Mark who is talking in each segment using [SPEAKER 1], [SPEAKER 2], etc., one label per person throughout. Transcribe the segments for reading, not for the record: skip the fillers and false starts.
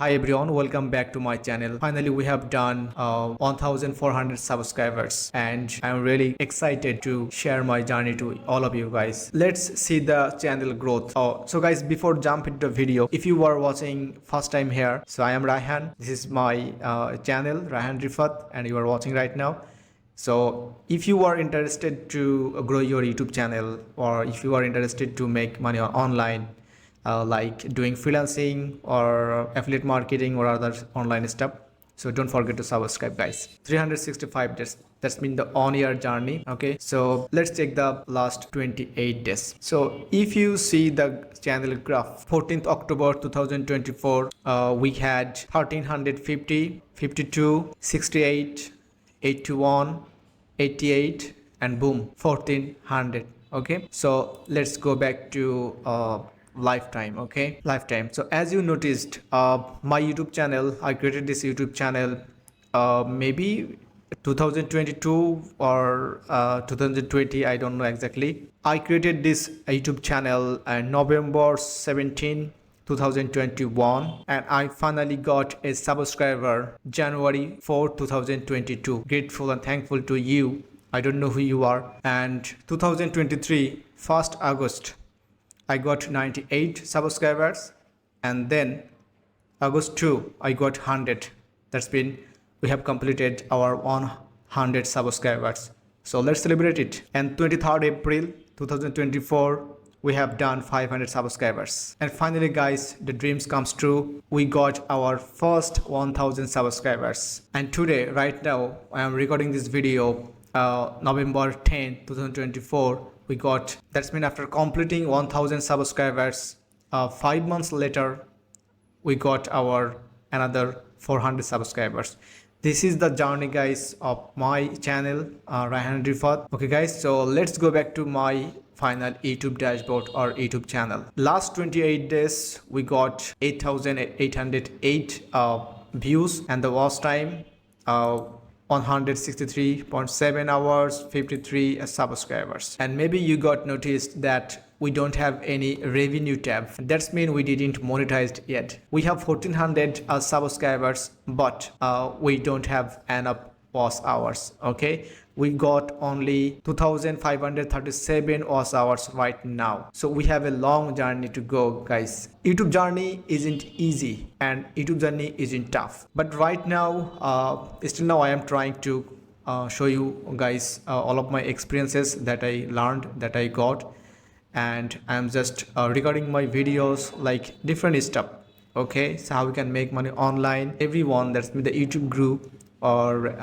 [SPEAKER 1] Hi everyone, welcome back to my channel. Finally, we have done 1400 subscribers and I'm really excited to share my journey to all of you guys. Let's see the channel growth. So guys, before jump into the video, if you are watching first time here, so I am Raihan. This is my channel, Raihan Rifat, and you are watching right now. So if you are interested to grow your YouTube channel, or if you are interested to make money online, like doing freelancing or affiliate marketing or other online stuff, so don't forget to subscribe guys. 365 days, that's been the on year journey. Okay, so let's take the last 28 days. So if you see the channel graph, 14th October 2024, we had 1350, 52, 68, 81, 88, and boom, 1400. Okay, so let's go back to lifetime. Okay, lifetime. So as you noticed, my YouTube channel, I created this YouTube channel maybe 2022 or 2020, I don't know exactly. I created this YouTube channel November 17, 2021, and I finally got a subscriber January 4, 2022. Grateful and thankful to you. I don't know who you are. And 2023 1st August, I got 98 subscribers, and then August 2 I got 100. That's been, we have completed our 100 subscribers. So let's celebrate it. And 23rd April 2024, we have done 500 subscribers. And finally guys, the dreams comes true. We got our first 1000 subscribers. And today, right now, I am recording this video November 10, 2024. We got, that's mean after completing 1000 subscribers, 5 months later, we got our another 400 subscribers. This is the journey guys of my channel, Raihan Rifat. Okay guys, so let's go back to my final YouTube dashboard or YouTube channel. Last 28 days, we got 8,808 views, and the watch time 163.7 hours, 53 subscribers. And maybe you got noticed that we don't have any revenue tab. That's mean we didn't monetize yet. We have 1400 subscribers, but we don't have enough watch hours. Okay, we got only 2537 watch hours right now. So we have a long journey to go guys. YouTube journey isn't easy and YouTube journey isn't tough, but right now still now I am trying to show you guys all of my experiences that I learned, that I got, and I'm just recording my videos like different stuff. Okay, so how we can make money online. Everyone that's in the YouTube group or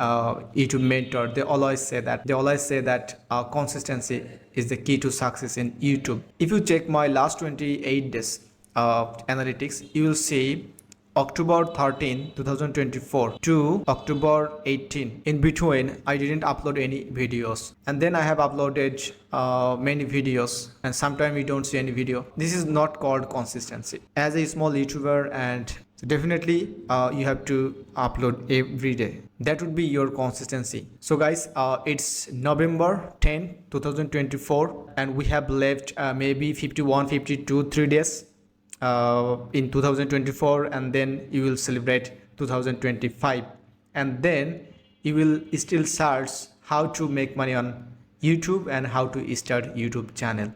[SPEAKER 1] YouTube mentor, they always say that consistency is the key to success in YouTube. If you check my last 28 days analytics, you will see October 13, 2024 to October 18. In between, I didn't upload any videos, and then I have uploaded many videos, and sometimes you don't see any video. This is not called consistency. As a small YouTuber, and definitely you have to upload every day. That would be your consistency. So guys, it's November 10, 2024, and we have left maybe 51, 52, 3 days in 2024, and then you will celebrate 2025, and then you will still search how to make money on YouTube and how to start YouTube channel.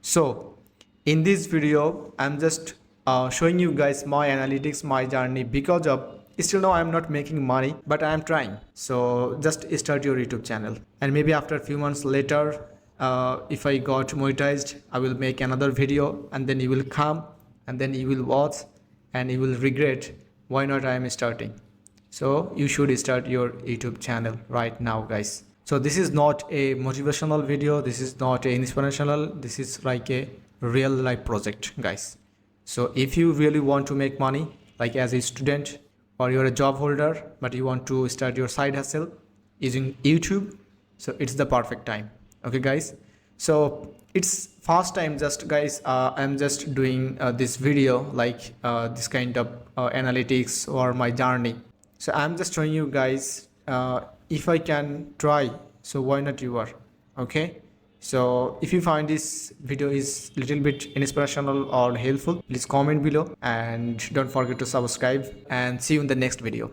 [SPEAKER 1] So in this video, I'm just showing you guys my analytics, my journey, because of still now I'm not making money, but I am trying. So just start your YouTube channel, and maybe after a few months later, if I got monetized, I will make another video, and then you will come, and then you will watch, and you will regret why not I am starting. So you should start your YouTube channel right now guys. So this is not a motivational video, this is not a inspirational, this is like a real life project guys. So if you really want to make money, like as a student or you're a job holder, but you want to start your side hustle using YouTube, so it's the perfect time. Okay guys, so it's first time just guys, I'm just doing this video like this kind of analytics or my journey. So I'm just showing you guys if I can try, so why not you are. Okay, So if you find this video is little bit inspirational or helpful, please comment below and don't forget to subscribe, and see you in the next video.